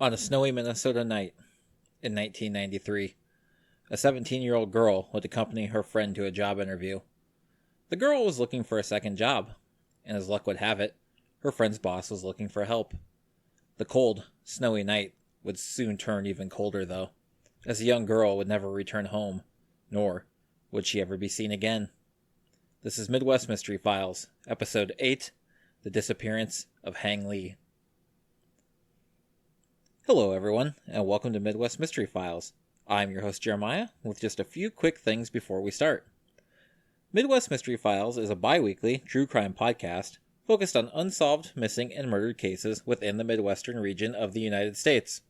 On a snowy Minnesota night in 1993, a 17-year-old girl would accompany her friend to a job interview. The girl was looking for a second job, and as luck would have it, her friend's boss was looking for help. The cold, snowy night would soon turn even colder, though, as the young girl would never return home, nor would she ever be seen again. This is Midwest Mystery Files, Episode 8, The Disappearance of Hang Lee. Hello everyone, and welcome to Midwest Mystery Files. I'm your host Jeremiah, with just a few quick things before we start. Midwest Mystery Files is a bi-weekly true crime podcast focused on unsolved missing and murdered cases within the Midwestern region of the United States.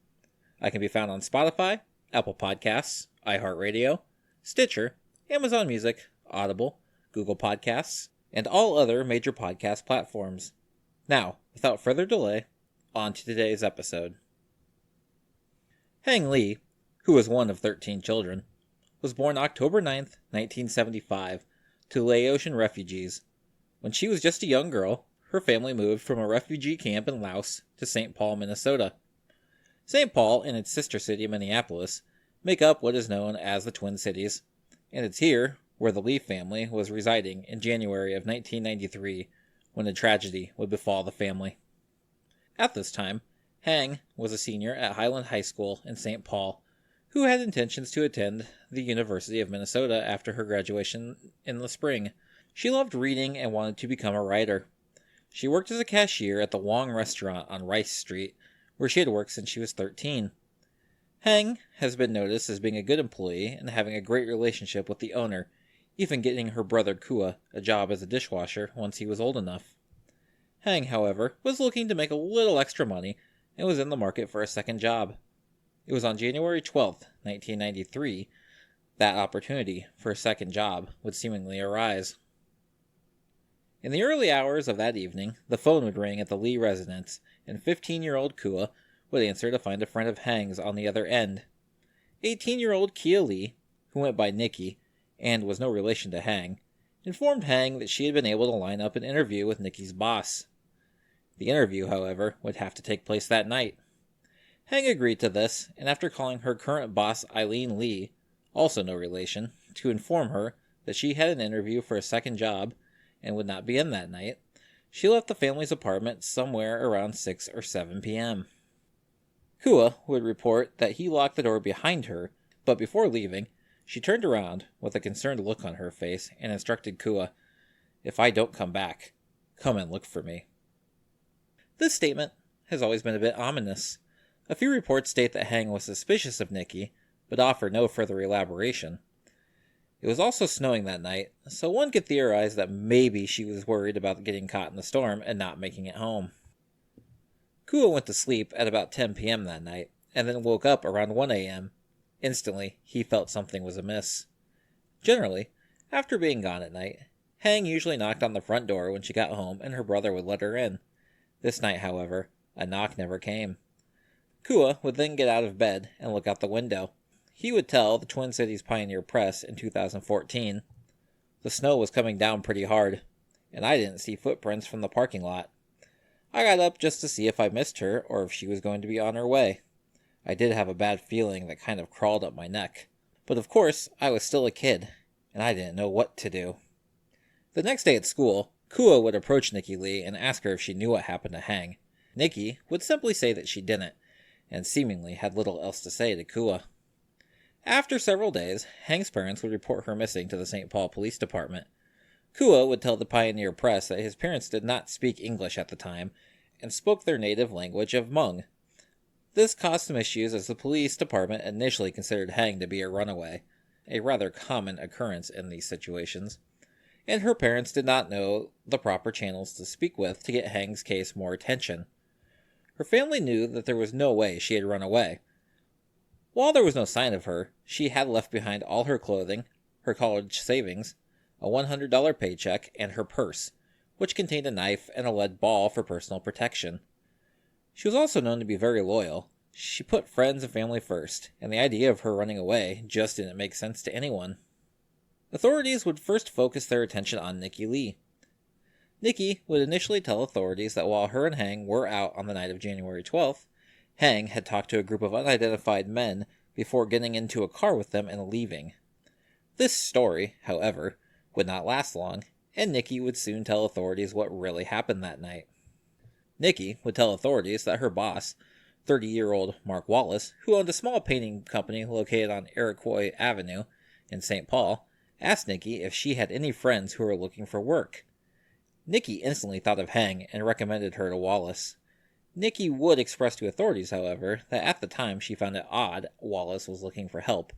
I can be found on Spotify, Apple Podcasts, iHeartRadio, Stitcher, Amazon Music, Audible, Google Podcasts, and all other major podcast platforms. Now, without further delay, on to today's episode. Hang Lee, who was one of 13 children, was born October 9th, 1975, to Laotian refugees. When she was just a young girl, her family moved from a refugee camp in Laos to St. Paul, Minnesota. St. Paul and its sister city, Minneapolis, make up what is known as the Twin Cities, and it's here where the Lee family was residing in January of 1993 when a tragedy would befall the family. At this time, Hang was a senior at Highland High School in St. Paul, who had intentions to attend the University of Minnesota after her graduation in the spring. She loved reading and wanted to become a writer. She worked as a cashier at the Wong restaurant on Rice Street, where she had worked since she was 13. Hang has been noticed as being a good employee and having a great relationship with the owner, even getting her brother Kua a job as a dishwasher once he was old enough. Hang, however, was looking to make a little extra money and was in the market for a second job. It was on January 12th, 1993, that opportunity for a second job would seemingly arise. In the early hours of that evening, the phone would ring at the Lee residence, and 15-year-old Kua would answer to find a friend of Hang's on the other end. 18-year-old Kia Lee, who went by Nikki, and was no relation to Hang, informed Hang that she had been able to line up an interview with Nikki's boss. The interview, however, would have to take place that night. Hang agreed to this, and after calling her current boss Eileen Lee, also no relation, to inform her that she had an interview for a second job and would not be in that night, she left the family's apartment somewhere around 6 or 7 p.m. Kua would report that he locked the door behind her, but before leaving, she turned around with a concerned look on her face and instructed Kua, "If I don't come back, come and look for me." This statement has always been a bit ominous. A few reports state that Hang was suspicious of Nikki, but offer no further elaboration. It was also snowing that night, so one could theorize that maybe she was worried about getting caught in the storm and not making it home. Kua went to sleep at about 10 p.m. that night, and then woke up around 1 a.m. Instantly, he felt something was amiss. Generally, after being gone at night, Hang usually knocked on the front door when she got home and her brother would let her in. This night, however, a knock never came. Kua would then get out of bed and look out the window. He would tell the Twin Cities Pioneer Press in 2014, "The snow was coming down pretty hard, and I didn't see footprints from the parking lot. I got up just to see if I missed her or if she was going to be on her way. I did have a bad feeling that kind of crawled up my neck. But of course, I was still a kid, and I didn't know what to do." The next day at school, Kua would approach Nikki Lee and ask her if she knew what happened to Hang. Nikki would simply say that she didn't, and seemingly had little else to say to Kua. After several days, Hang's parents would report her missing to the St. Paul Police Department. Kua would tell the Pioneer Press that his parents did not speak English at the time, and spoke their native language of Hmong. This caused some issues as the police department initially considered Hang to be a runaway, a rather common occurrence in these situations, and her parents did not know the proper channels to speak with to get Hang's case more attention. Her family knew that there was no way she had run away. While there was no sign of her, she had left behind all her clothing, her college savings, a $100 paycheck, and her purse, which contained a knife and a lead ball for personal protection. She was also known to be very loyal. She put friends and family first, and the idea of her running away just didn't make sense to anyone. Authorities would first focus their attention on Nikki Lee. Nikki would initially tell authorities that while her and Hang were out on the night of January 12th, Hang had talked to a group of unidentified men before getting into a car with them and leaving. This story, however, would not last long, and Nikki would soon tell authorities what really happened that night. Nikki would tell authorities that her boss, 30-year-old Mark Wallace, who owned a small painting company located on Iroquois Avenue in St. Paul, asked Nikki if she had any friends who were looking for work. Nikki instantly thought of Hang and recommended her to Wallace. Nikki would express to authorities, however, that at the time she found it odd Wallace was looking for help,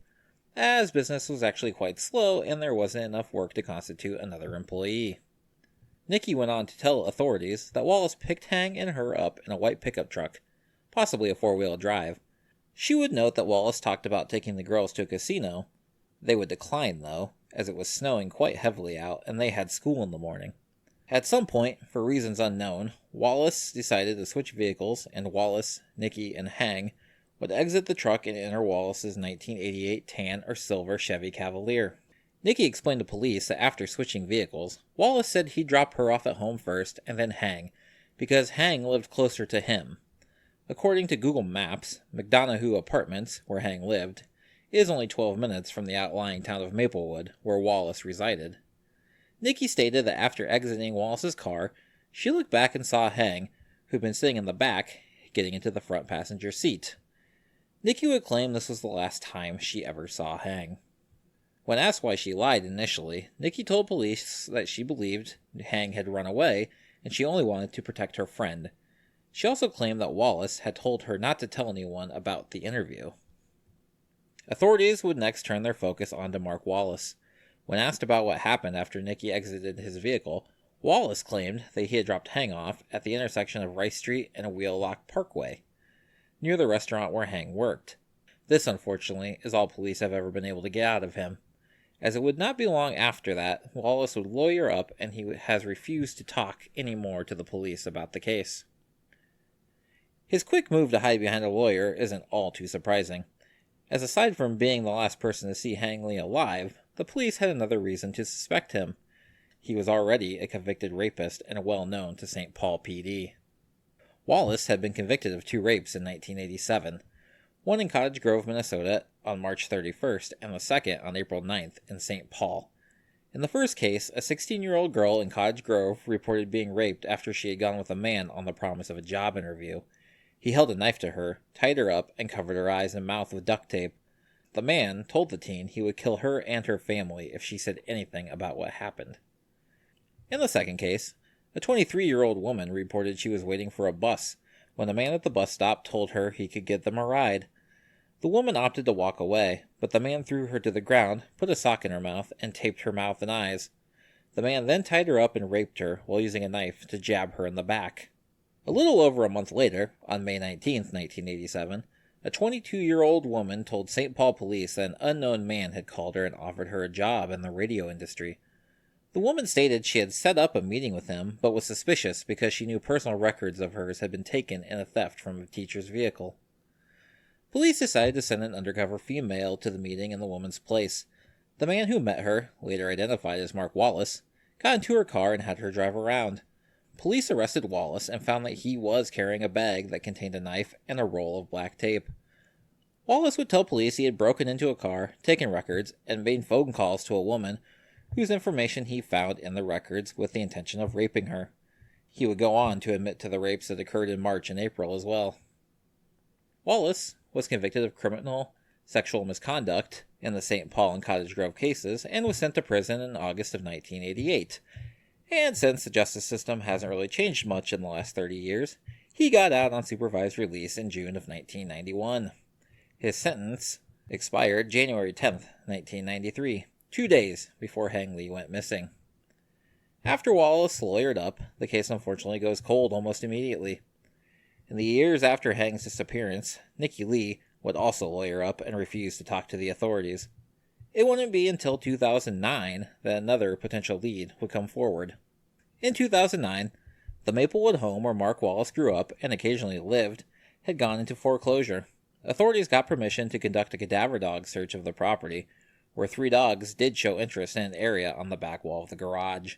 as business was actually quite slow and there wasn't enough work to constitute another employee. Nikki went on to tell authorities that Wallace picked Hang and her up in a white pickup truck, possibly a four-wheel drive. She would note that Wallace talked about taking the girls to a casino. They would decline, though, as it was snowing quite heavily out and they had school in the morning. At some point, for reasons unknown, Wallace decided to switch vehicles, and Wallace, Nikki, and Hang would exit the truck and enter Wallace's 1988 tan or silver Chevy Cavalier. Nikki explained to police that after switching vehicles, Wallace said he'd drop her off at home first and then Hang, because Hang lived closer to him. According to Google Maps, McDonough Apartments, where Hang lived, is only 12 minutes from the outlying town of Maplewood, where Wallace resided. Nikki stated that after exiting Wallace's car, she looked back and saw Hang, who'd been sitting in the back, getting into the front passenger seat. Nikki would claim this was the last time she ever saw Hang. When asked why she lied initially, Nikki told police that she believed Hang had run away and she only wanted to protect her friend. She also claimed that Wallace had told her not to tell anyone about the interview. Authorities would next turn their focus onto Mark Wallace. When asked about what happened after Nikki exited his vehicle, Wallace claimed that he had dropped Hang off at the intersection of Rice Street and Wheelock Parkway, near the restaurant where Hang worked. This, unfortunately, is all police have ever been able to get out of him, as it would not be long after that Wallace would lawyer up and he has refused to talk any more to the police about the case. His quick move to hide behind a lawyer isn't all too surprising, as aside from being the last person to see Hang Lee alive, the police had another reason to suspect him. He was already a convicted rapist and well known to St. Paul PD. Wallace had been convicted of 2 rapes in 1987, one in Cottage Grove, Minnesota on March 31st and the second on April 9th in St. Paul. In the first case, a 16-year-old girl in Cottage Grove reported being raped after she had gone with a man on the promise of a job interview. He held a knife to her, tied her up, and covered her eyes and mouth with duct tape. The man told the teen he would kill her and her family if she said anything about what happened. In the second case, a 23-year-old woman reported she was waiting for a bus when a man at the bus stop told her he could give them a ride. The woman opted to walk away, but the man threw her to the ground, put a sock in her mouth, and taped her mouth and eyes. The man then tied her up and raped her while using a knife to jab her in the back. A little over a month later, on May 19, 1987, a 22-year-old woman told St. Paul police that an unknown man had called her and offered her a job in the radio industry. The woman stated she had set up a meeting with him, but was suspicious because she knew personal records of hers had been taken in a theft from a teacher's vehicle. Police decided to send an undercover female to the meeting in the woman's place. The man who met her, later identified as Mark Wallace, got into her car and had her drive around. Police arrested Wallace and found that he was carrying a bag that contained a knife and a roll of black tape. Wallace would tell police he had broken into a car, taken records, and made phone calls to a woman whose information he found in the records with the intention of raping her. He would go on to admit to the rapes that occurred in March and April as well. Wallace was convicted of criminal sexual misconduct in the St. Paul and Cottage Grove cases and was sent to prison in August of 1988. And since the justice system hasn't really changed much in the last 30 years, he got out on supervised release in June of 1991. His sentence expired January 10th, 1993, 2 days before Hang Lee went missing. After Wallace lawyered up, the case unfortunately goes cold almost immediately. In the years after Hang's disappearance, Nikki Lee would also lawyer up and refuse to talk to the authorities. It wouldn't be until 2009 that another potential lead would come forward. In 2009, the Maplewood home where Mark Wallace grew up and occasionally lived had gone into foreclosure. Authorities got permission to conduct a cadaver dog search of the property, where 3 dogs did show interest in an area on the back wall of the garage.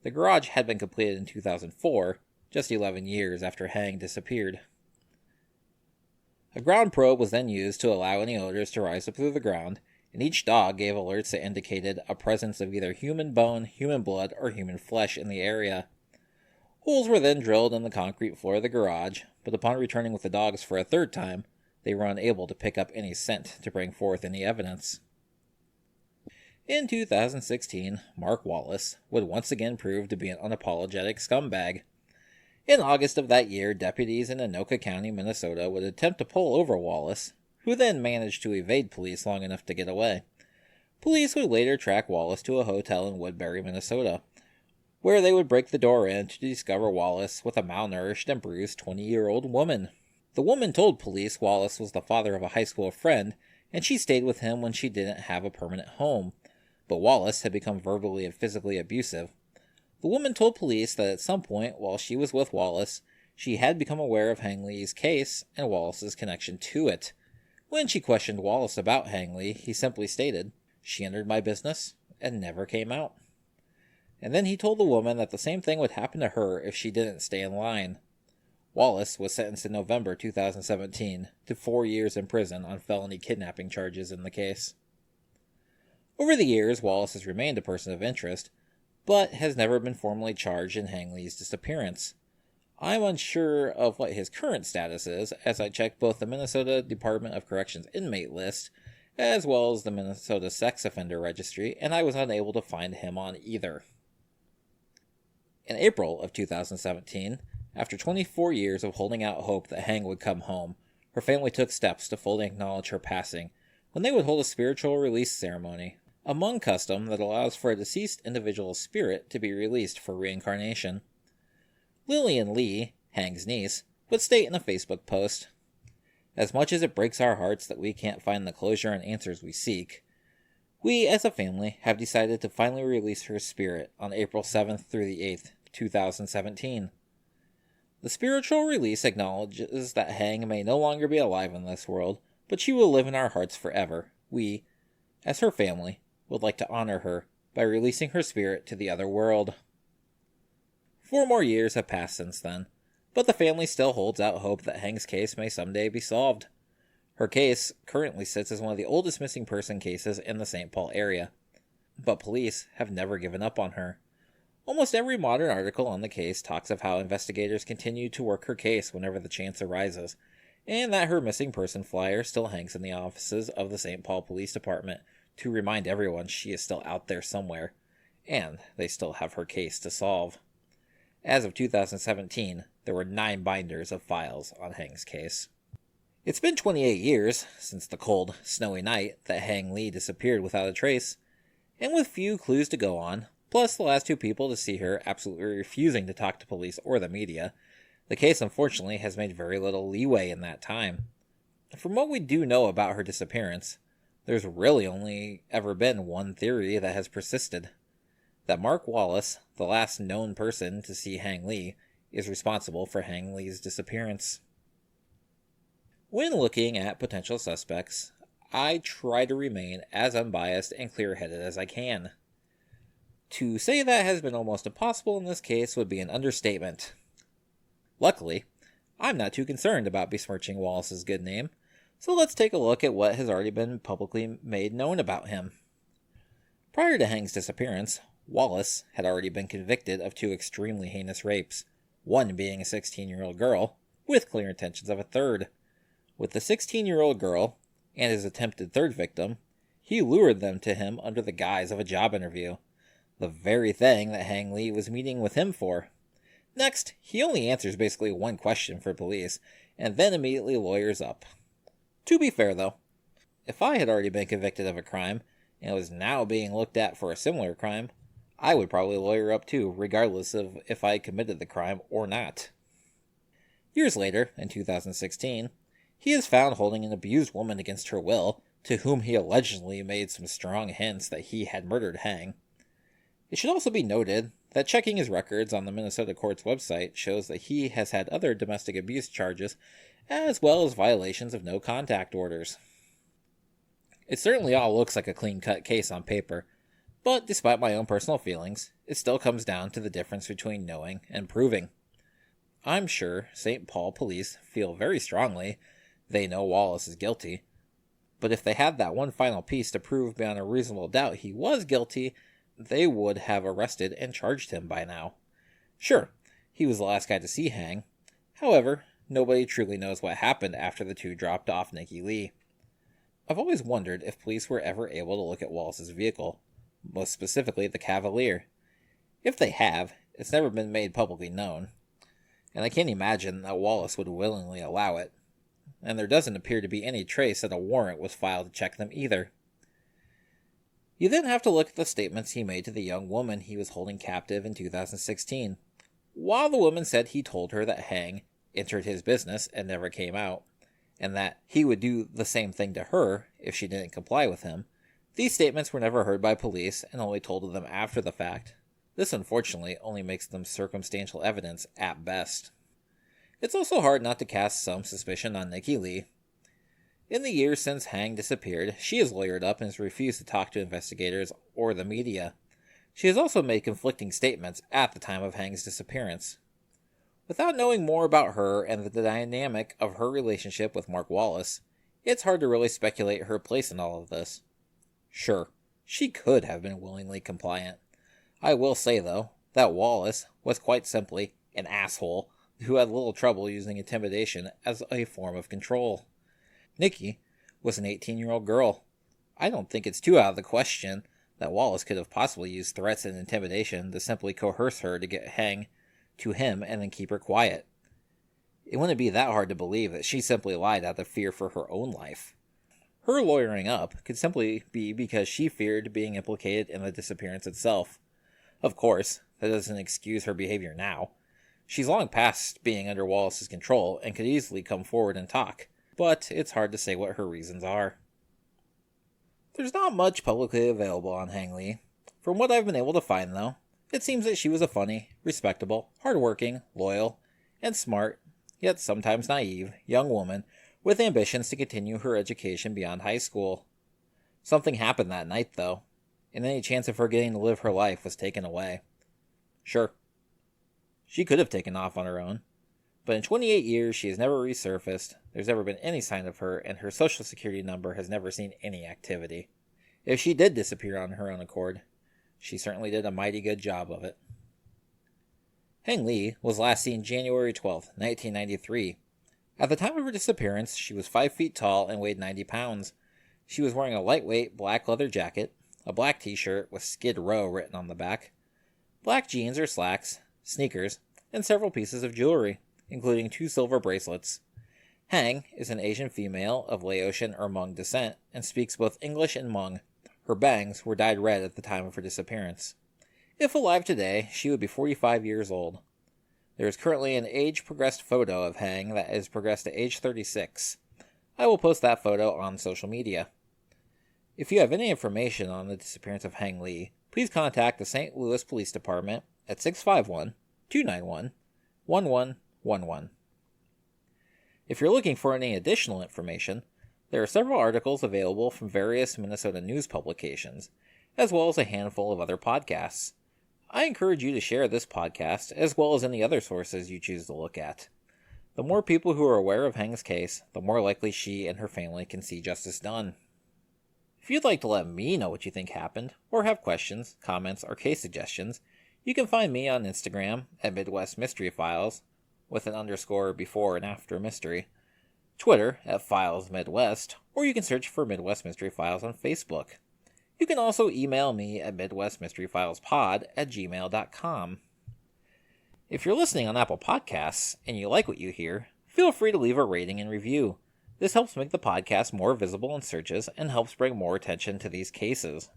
The garage had been completed in 2004, just 11 years after Hang disappeared. A ground probe was then used to allow any odors to rise up through the ground, and each dog gave alerts that indicated a presence of either human bone, human blood, or human flesh in the area. Holes were then drilled in the concrete floor of the garage, but upon returning with the dogs for a third time, they were unable to pick up any scent to bring forth any evidence. In 2016, Mark Wallace would once again prove to be an unapologetic scumbag. In August of that year, deputies in Anoka County, Minnesota would attempt to pull over Wallace, who then managed to evade police long enough to get away. Police would later track Wallace to a hotel in Woodbury, Minnesota, where they would break the door in to discover Wallace with a malnourished and bruised 20-year-old woman. The woman told police Wallace was the father of a high school friend, and she stayed with him when she didn't have a permanent home, but Wallace had become verbally and physically abusive. The woman told police that at some point while she was with Wallace, she had become aware of Hang Lee's case and Wallace's connection to it. When she questioned Wallace about Hang Lee, he simply stated, "She entered my business and never came out." And then he told the woman that the same thing would happen to her if she didn't stay in line. Wallace was sentenced in November 2017 to 4 years in prison on felony kidnapping charges in the case. Over the years, Wallace has remained a person of interest, but has never been formally charged in Hang Lee's disappearance. I'm unsure of what his current status is, as I checked both the Minnesota Department of Corrections inmate list, as well as the Minnesota Sex Offender Registry, and I was unable to find him on either. In April of 2017, after 24 years of holding out hope that Hang would come home, her family took steps to fully acknowledge her passing, when they would hold a spiritual release ceremony, a Hmong custom that allows for a deceased individual's spirit to be released for reincarnation. Lillian Lee, Hang's niece, would state in a Facebook post, "As much as it breaks our hearts that we can't find the closure and answers we seek, we as a family have decided to finally release her spirit on April 7th through the 8th, 2017. The spiritual release acknowledges that Hang may no longer be alive in this world, but she will live in our hearts forever. We, as her family, would like to honor her by releasing her spirit to the other world." 4 more years have passed since then, but the family still holds out hope that Hang's case may someday be solved. Her case currently sits as one of the oldest missing person cases in the St. Paul area, but police have never given up on her. Almost every modern article on the case talks of how investigators continue to work her case whenever the chance arises, and that her missing person flyer still hangs in the offices of the St. Paul Police Department to remind everyone she is still out there somewhere, and they still have her case to solve. As of 2017, there were 9 binders of files on Hang's case. It's been 28 years since the cold, snowy night that Hang Lee disappeared without a trace, and with few clues to go on, plus the last 2 people to see her absolutely refusing to talk to police or the media, the case unfortunately has made very little leeway in that time. From what we do know about her disappearance, there's really only ever been one theory that has persisted: that Mark Wallace, the last known person to see Hang Lee, is responsible for Hang Lee's disappearance. When looking at potential suspects, I try to remain as unbiased and clear-headed as I can. To say that has been almost impossible in this case would be an understatement. Luckily, I'm not too concerned about besmirching Wallace's good name, so let's take a look at what has already been publicly made known about him. Prior to Hang's disappearance, Wallace had already been convicted of 2 extremely heinous rapes, one being a 16-year-old girl, with clear intentions of a third. With the 16-year-old girl, and his attempted third victim, he lured them to him under the guise of a job interview, the very thing that Hang Lee was meeting with him for. Next, he only answers basically one question for police, and then immediately lawyers up. To be fair, though, if I had already been convicted of a crime, and was now being looked at for a similar crime, I would probably lawyer up too, regardless of if I committed the crime or not. Years later, in 2016, he is found holding an abused woman against her will, to whom he allegedly made some strong hints that he had murdered Hang. It should also be noted that checking his records on the Minnesota court's website shows that he has had other domestic abuse charges, as well as violations of no-contact orders. It certainly all looks like a clean-cut case on paper, but despite my own personal feelings, it still comes down to the difference between knowing and proving. I'm sure St. Paul police feel very strongly they know Wallace is guilty. But if they had that one final piece to prove beyond a reasonable doubt he was guilty, they would have arrested and charged him by now. Sure, he was the last guy to see Hang. However, nobody truly knows what happened after the two dropped off Nikki Lee. I've always wondered if police were ever able to look at Wallace's vehicle, most specifically the Cavalier. If they have, it's never been made publicly known, and I can't imagine that Wallace would willingly allow it. And there doesn't appear to be any trace that a warrant was filed to check them either. You then have to look at the statements he made to the young woman he was holding captive in 2016. While the woman said he told her that Hang entered his business and never came out, and that he would do the same thing to her if she didn't comply with him, these statements were never heard by police and only told to them after the fact. This unfortunately only makes them circumstantial evidence at best. It's also hard not to cast some suspicion on Nikki Lee. In the years since Hang disappeared, she has lawyered up and has refused to talk to investigators or the media. She has also made conflicting statements at the time of Hang's disappearance. Without knowing more about her and the dynamic of her relationship with Mark Wallace, it's hard to really speculate her place in all of this. Sure, she could have been willingly compliant. I will say, though, that Wallace was quite simply an asshole who had little trouble using intimidation as a form of control. Nikki was an 18-year-old girl. I don't think it's too out of the question that Wallace could have possibly used threats and intimidation to simply coerce her to get Hang to him and then keep her quiet. It wouldn't be that hard to believe that she simply lied out of fear for her own life. Her lawyering up could simply be because she feared being implicated in the disappearance itself. Of course, that doesn't excuse her behavior now. She's long past being under Wallace's control and could easily come forward and talk, but it's hard to say what her reasons are. There's not much publicly available on Hang Lee. From what I've been able to find, though, it seems that she was a funny, respectable, hardworking, loyal, and smart, yet sometimes naive, young woman with ambitions to continue her education beyond high school. Something happened that night, though, and any chance of her getting to live her life was taken away. Sure, she could have taken off on her own, but in 28 years she has never resurfaced, there's never been any sign of her, and her social security number has never seen any activity. If she did disappear on her own accord, she certainly did a mighty good job of it. Hang Lee was last seen January 12, 1993. At the time of her disappearance, she was 5 feet tall and weighed 90 pounds. She was wearing a lightweight black leather jacket, a black t-shirt with Skid Row written on the back, black jeans or slacks, sneakers, and several pieces of jewelry, including 2 silver bracelets. Hang is an Asian female of Laotian or Hmong descent and speaks both English and Hmong. Her bangs were dyed red at the time of her disappearance. If alive today, she would be 45 years old. There is currently an age-progressed photo of Hang that is progressed to age 36. I will post that photo on social media. If you have any information on the disappearance of Hang Lee, please contact the St. Louis Police Department at 651-291-1111. If you're looking for any additional information, there are several articles available from various Minnesota news publications, as well as a handful of other podcasts. I encourage you to share this podcast, as well as any other sources you choose to look at. The more people who are aware of Hang's case, the more likely she and her family can see justice done. If you'd like to let me know what you think happened, or have questions, comments, or case suggestions, you can find me on Instagram at Midwest Mystery Files, with an underscore before and after mystery, Twitter at Files Midwest, or you can search for Midwest Mystery Files on Facebook. You can also email me at midwestmysteryfilespod@gmail.com. If you're listening on Apple Podcasts and you like what you hear, feel free to leave a rating and review. This helps make the podcast more visible in searches and helps bring more attention to these cases.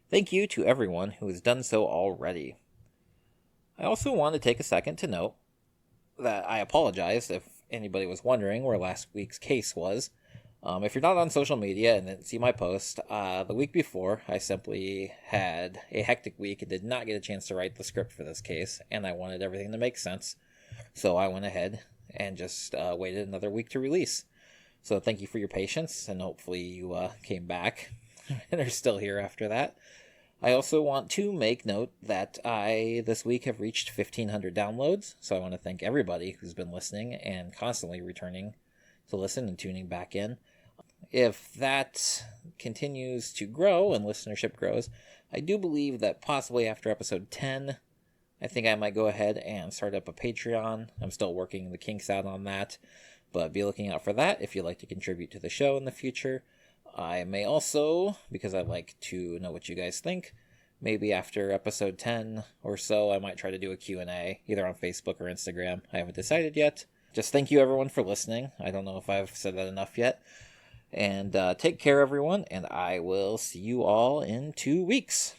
Thank you to everyone who has done so already. I also want to take a second to note that I apologize if anybody was wondering where last week's case was. If you're not on social media and didn't see my post, the week before, I simply had a hectic week and did not get a chance to write the script for this case, and I wanted everything to make sense. So I went ahead and just waited another week to release. So thank you for your patience, and hopefully you came back and are still here after that. I also want to make note that I, this week, have reached 1,500 downloads, so I want to thank everybody who's been listening and constantly returning to listen and tuning back in. If that continues to grow and listenership grows, I do believe that possibly after episode 10, I think I might go ahead and start up a Patreon. I'm still working the kinks out on that, but be looking out for that if you'd like to contribute to the show in the future. I may also, because I'd like to know what you guys think, maybe after episode 10 or so, I might try to do a Q&A, either on Facebook or Instagram. I haven't decided yet. Just thank you, everyone, for listening. I don't know if I've said that enough yet. And take care, everyone, and I will see you all in 2 weeks.